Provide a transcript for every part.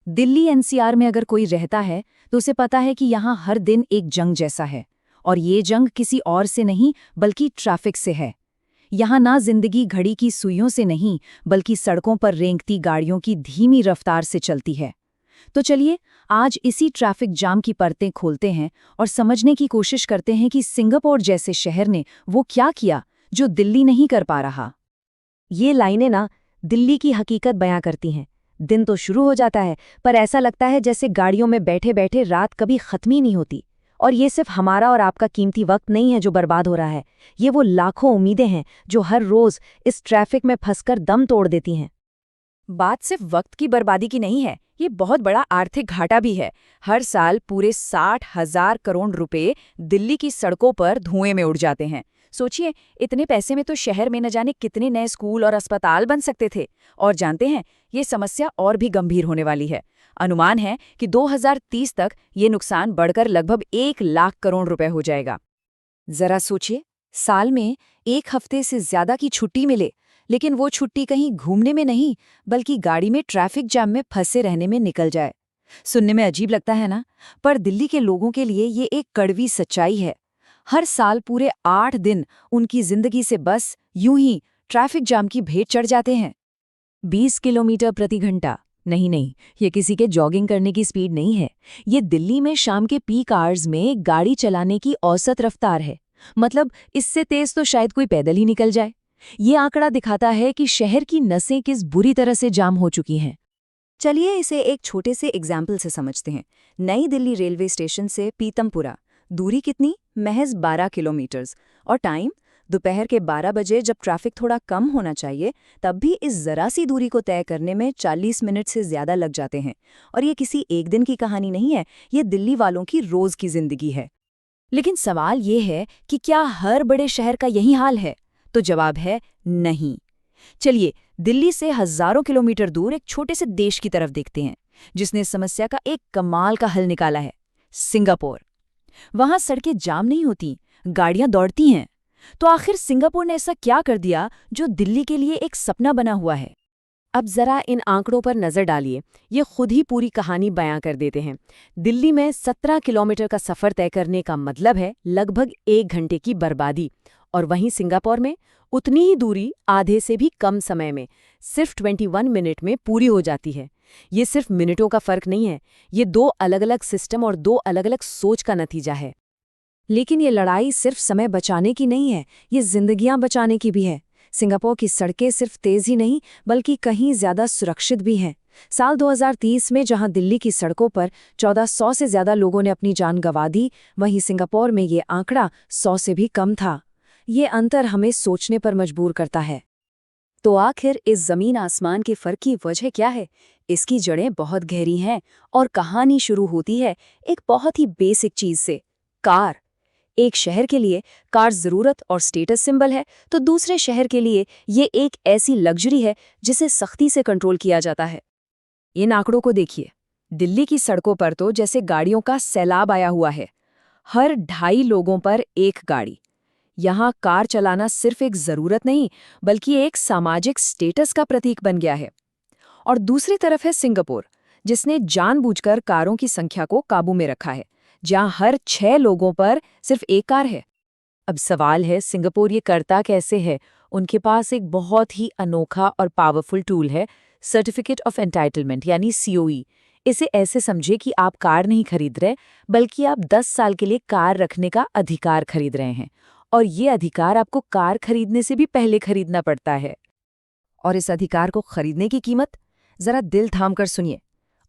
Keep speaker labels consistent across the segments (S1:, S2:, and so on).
S1: Delhi NCR में अगर कोई रहता है तो उसे पता है कि यहाँ हर दिन एक जंग जैसा है। और ये जंग किसी और से नहीं बल्कि ट्रैफिक से है। यहाँ ना जिंदगी घड़ी की सुइयों से नहीं बल्कि सड़कों पर रेंगती गाड़ियों की धीमी रफ्तार से चलती है। तो चलिए आज इसी ट्रैफिक जाम की परतें खोलते हैं और समझने की कोशिश करते हैं कि सिंगापुर जैसे शहर ने वो क्या किया जो दिल्ली नहीं कर पा रहा।
S2: ये लाइनें ना दिल्ली की हकीकत बयां करती हैं। दिन तो शुरू हो जाता है पर ऐसा लगता है जैसे गाड़ियों में बैठे बैठे रात कभी खत्म ही नहीं होती। और ये सिर्फ हमारा और आपका कीमती वक्त नहीं है जो बर्बाद हो रहा है, ये वो लाखों उम्मीदें हैं जो हर रोज इस ट्रैफिक में फंसकर दम तोड़ देती हैं।
S1: बात सिर्फ वक्त की बर्बादी की नहीं है, ये बहुत बड़ा आर्थिक घाटा भी है। हर साल पूरे 60,000 करोड़ रुपए दिल्ली की सड़कों पर धुएं में उड़ जाते हैं। सोचिए, इतने पैसे में तो शहर में न जाने कितने नए स्कूल और अस्पताल बन सकते थे। और जानते हैं, ये समस्या और भी गंभीर होने वाली है। अनुमान है कि 2030 तक ये नुकसान बढ़कर लगभग 1 लाख करोड़ रुपए हो जाएगा। जरा सोचिए, साल में 1 हफ्ते से ज्यादा की छुट्टी मिले, लेकिन वो छुट्टी कहीं घूमने में नहीं बल्कि गाड़ी में ट्रैफिक जाम में फंसे रहने में निकल जाए। सुनने में अजीब लगता है ना, पर दिल्ली के लोगों के लिए ये एक कड़वी सच्चाई है। हर साल पूरे 8 दिन उनकी जिंदगी से बस यूं ही ट्रैफिक जाम की भेंट चढ़ जाते हैं।
S2: 20 किलोमीटर प्रति घंटा नहीं, ये किसी के जॉगिंग करने की स्पीड नहीं है। ये दिल्ली में शाम के पीक आवर्स में गाड़ी चलाने की औसत रफ्तार है। मतलब इससे तेज तो शायद कोई पैदल ही निकल जाए। ये आंकड़ा दिखाता है कि शहर की नसें किस बुरी तरह से जाम हो चुकी हैं।
S1: चलिए इसे एक छोटे से एग्जाम्पल से समझते हैं। नई दिल्ली रेलवे स्टेशन से पीतमपुरा दूरी कितनी? महज 12 किलोमीटर्स। और टाइम दोपहर के 12 बजे, जब ट्रैफिक थोड़ा कम होना चाहिए, तब भी इस जरा सी दूरी को तय करने में 40 मिनट से ज्यादा लग जाते हैं। और ये किसी एक दिन की कहानी नहीं है, ये दिल्ली वालों की रोज की जिंदगी है। लेकिन सवाल ये है कि क्या हर बड़े शहर का यही हाल है? तो जवाब है नहीं। चलिए दिल्ली से हजारों किलोमीटर दूर एक छोटे से देश की तरफ देखते हैं जिसने इस समस्या का एक कमाल का हल निकाला है, सिंगापुर। वहां सड़कें जाम नहीं होती, गाड़ियां दौड़ती हैं। तो आखिर सिंगापुर ने ऐसा क्या कर दिया जो दिल्ली के लिए एक सपना बना हुआ है?
S2: अब जरा इन आंकड़ों पर नजर डालिए, ये खुद ही पूरी कहानी बयां कर देते हैं। दिल्ली में 17 किलोमीटर का सफर तय करने का मतलब है लगभग 1 घंटे की बर्बादी। और वहीं सिंगापुर में उतनी ही दूरी आधे से भी कम समय में, सिर्फ 21 मिनट में पूरी हो जाती है। ये सिर्फ मिनटों का फर्क नहीं है, ये 2 अलग-अलग सिस्टम और 2 अलग-अलग सोच का नतीजा है। लेकिन ये लड़ाई सिर्फ समय बचाने की नहीं है, ये जिंदगियां बचाने की भी है। सिंगापुर की सड़कें सिर्फ तेज ही नहीं बल्कि कहीं ज्यादा सुरक्षित भी हैं। साल 2030 में जहां दिल्ली की सड़कों पर 1400 से ज्यादा लोगों ने अपनी जान गंवा दी, वहीं सिंगापुर में ये आंकड़ा 100 से भी कम था। ये अंतर हमें सोचने पर मजबूर करता है। तो आखिर इस जमीन आसमान के फर्क की वजह क्या है? इसकी जड़ें बहुत गहरी हैं और कहानी शुरू होती है एक बहुत ही बेसिक चीज से, कार। एक शहर के लिए कार जरूरत और स्टेटस सिंबल है, तो दूसरे शहर के लिए ये एक ऐसी लग्जरी है जिसे सख्ती से कंट्रोल किया जाता है। इन आंकड़ों को देखिए, दिल्ली की सड़कों पर तो जैसे गाड़ियों का सैलाब आया हुआ है। हर 2.5 लोगों पर एक गाड़ी। यहाँ कार चलाना सिर्फ एक जरूरत नहीं बल्कि एक सामाजिक स्टेटस का प्रतीक बन गया है। और दूसरी तरफ है सिंगापुर, जिसने जानबूझकर कारों की संख्या को काबू में रखा है, जहां हर 6 लोगों पर सिर्फ एक कार है। अब सवाल है, सिंगापुर ये करता कैसे है? उनके पास एक बहुत ही अनोखा और पावरफुल टूल है, सर्टिफिकेट ऑफ एंटाइटलमेंट यानी COE। इसे ऐसे समझे कि आप कार नहीं खरीद रहे बल्कि आप 10 साल के लिए कार रखने का अधिकार खरीद रहे हैं। और ये अधिकार आपको कार खरीदने से भी पहले खरीदना पड़ता है। और इस अधिकार को खरीदने की कीमत, जरा दिल थाम कर सुनिए,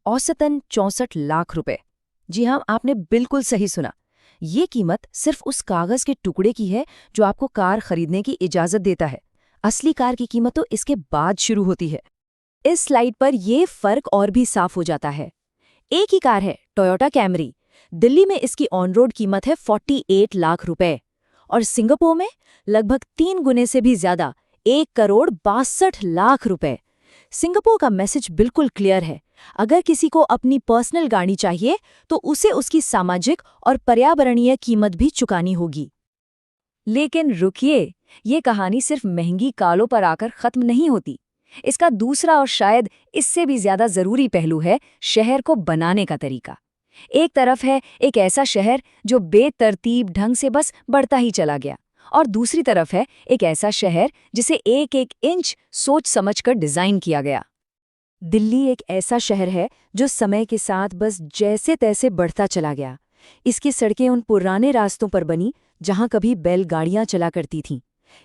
S2: औसतन 64 लाख रुपए। जी हाँ, आपने बिल्कुल सही सुना। ये कीमत सिर्फ उस कागज के टुकड़े की है जो आपको कार खरीदने की इजाजत देता है। असली कार की कीमत तो इसके बाद शुरू होती है। इस स्लाइड पर यह फर्क और भी साफ हो जाता है। एक ही कार है, टोयोटा कैमरी। दिल्ली में इसकी ऑन रोड कीमत है 48 लाख रुपए और सिंगापुर में लगभग 3 गुने से भी ज्यादा, 1,62,00,000 रुपए। सिंगापुर का मैसेज बिल्कुल क्लियर है, अगर किसी को अपनी पर्सनल गाड़ी चाहिए तो उसे उसकी सामाजिक और पर्यावरणीय कीमत भी चुकानी होगी। लेकिन रुकिए, ये कहानी सिर्फ महंगी कारों पर आकर खत्म नहीं होती।
S1: इसका दूसरा और शायद इससे भी ज्यादा जरूरी पहलू है शहर को बनाने का तरीका। एक तरफ है एक ऐसा शहर जो बेतरतीब ढंग से बस बढ़ता ही चला गया, और दूसरी तरफ है एक ऐसा शहर जिसे एक एक इंच सोच समझकर डिजाइन किया गया। दिल्ली एक ऐसा शहर है जो समय के साथ बस जैसे तैसे बढ़ता चला गया। इसकी सड़कें उन पुराने रास्तों पर बनी जहां कभी बैलगाड़ियां चला करती थीं।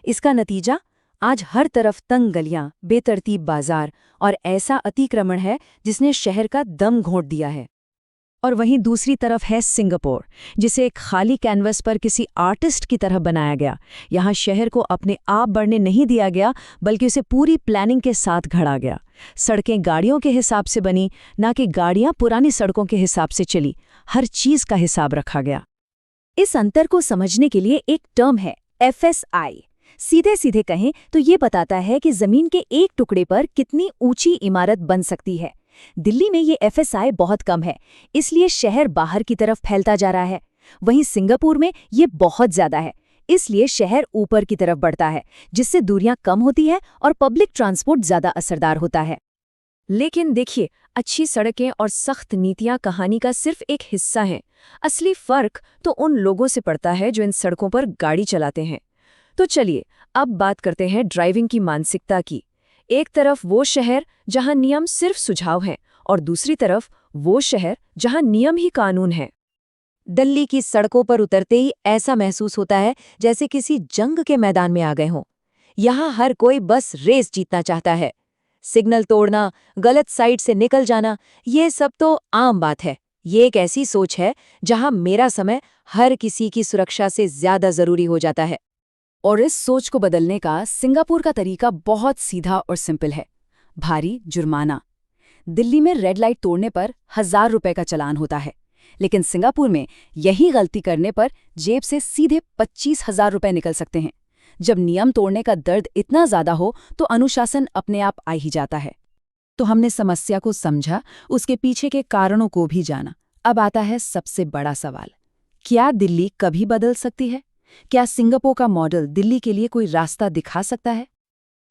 S1: इसका नतीजा आज हर तरफ तंग गलियां, बेतरतीब बाजार और ऐसा अतिक्रमण है जिसने शहर का दम घोंट दिया है। और वहीं दूसरी तरफ है सिंगापुर, जिसे एक खाली कैनवस पर किसी आर्टिस्ट की तरह बनाया गया। यहाँ शहर को अपने आप बढ़ने नहीं दिया गया, बल्कि उसे पूरी प्लानिंग के साथ घड़ा गया। सड़कें गाड़ियों के हिसाब से बनी, ना कि गाड़ियां पुरानी सड़कों के हिसाब से चली। हर चीज का हिसाब रखा गया। इस अंतर को समझने के लिए एक टर्म है FSI। सीधे सीधे कहें तो ये बताता है कि जमीन के एक टुकड़े पर कितनी ऊंची इमारत बन सकती है। दिल्ली में ये FSI बहुत कम है, इसलिए शहर बाहर की तरफ फैलता जा रहा है। वहीं सिंगापुर में ये बहुत ज्यादा है, इसलिए शहर ऊपर की तरफ बढ़ता है, जिससे दूरियां कम होती है और पब्लिक ट्रांसपोर्ट ज्यादा असरदार होता है। लेकिन देखिए, अच्छी सड़कें और सख्त नीतियां कहानी का सिर्फ एक हिस्सा हैं। असली फर्क तो उन लोगों से पड़ता है जो इन सड़कों पर गाड़ी चलाते हैं। तो चलिए अब बात करते हैं ड्राइविंग की मानसिकता की। एक तरफ वो शहर जहां नियम सिर्फ सुझाव हैं, और दूसरी तरफ वो शहर जहां नियम ही कानून है। दिल्ली की सड़कों पर उतरते ही ऐसा महसूस होता है जैसे किसी जंग के मैदान में आ गए हों। यहाँ हर कोई बस रेस जीतना चाहता है। सिग्नल तोड़ना, गलत साइड से निकल जाना, ये सब तो आम बात है। ये एक ऐसी सोच है जहां मेरा समय हर किसी की सुरक्षा से ज्यादा जरूरी हो जाता है। और इस सोच को बदलने का सिंगापुर का तरीका बहुत सीधा और सिंपल है। भारी जुर्माना। दिल्ली में रेड लाइट तोड़ने पर 1000 रुपए का चालान होता है, लेकिन सिंगापुर में यही गलती करने पर जेब से सीधे 25,000 रुपए निकल सकते हैं। जब नियम तोड़ने का दर्द इतना ज्यादा हो तो अनुशासन अपने आप आ ही जाता है। तो हमने समस्या को समझा, उसके पीछे के कारणों को भी जाना। अब आता है सबसे बड़ा सवाल, क्या दिल्ली कभी बदल सकती है? क्या सिंगापुर का मॉडल दिल्ली के लिए कोई रास्ता दिखा सकता है?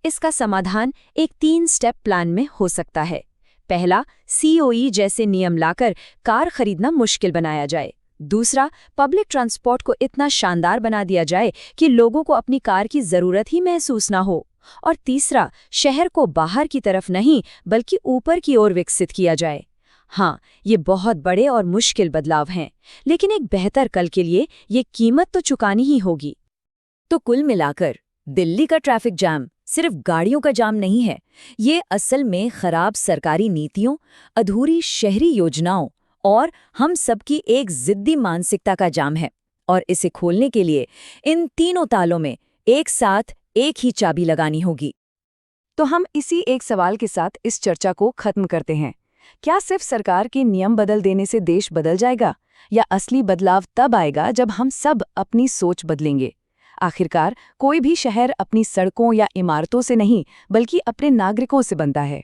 S1: इसका समाधान एक 3 स्टेप प्लान में हो सकता है। पहला, COE जैसे नियम लाकर कार खरीदना मुश्किल बनाया जाए। दूसरा, पब्लिक ट्रांसपोर्ट को इतना शानदार बना दिया जाए कि लोगों को अपनी कार की जरूरत ही महसूस ना हो। और तीसरा, शहर को बाहर की तरफ नहीं बल्कि ऊपर की ओर विकसित किया जाए। हाँ, ये बहुत बड़े और मुश्किल बदलाव हैं, लेकिन एक बेहतर कल के लिए ये कीमत तो चुकानी ही होगी। तो कुल मिलाकर दिल्ली का ट्रैफिक जाम सिर्फ गाड़ियों का जाम नहीं है, ये असल में खराब सरकारी नीतियों, अधूरी शहरी योजनाओं और हम सबकी एक जिद्दी मानसिकता का जाम है। और इसे खोलने के लिए इन तीनों तालों में एक साथ एक ही चाबी लगानी होगी। तो हम इसी एक सवाल के साथ इस चर्चा को खत्म करते हैं। क्या सिर्फ सरकार के नियम बदल देने से देश बदल जाएगा, या असली बदलाव तब आएगा जब हम सब अपनी सोच बदलेंगे? आखिरकार कोई भी शहर अपनी सड़कों या इमारतों से नहीं बल्कि अपने नागरिकों से बनता है।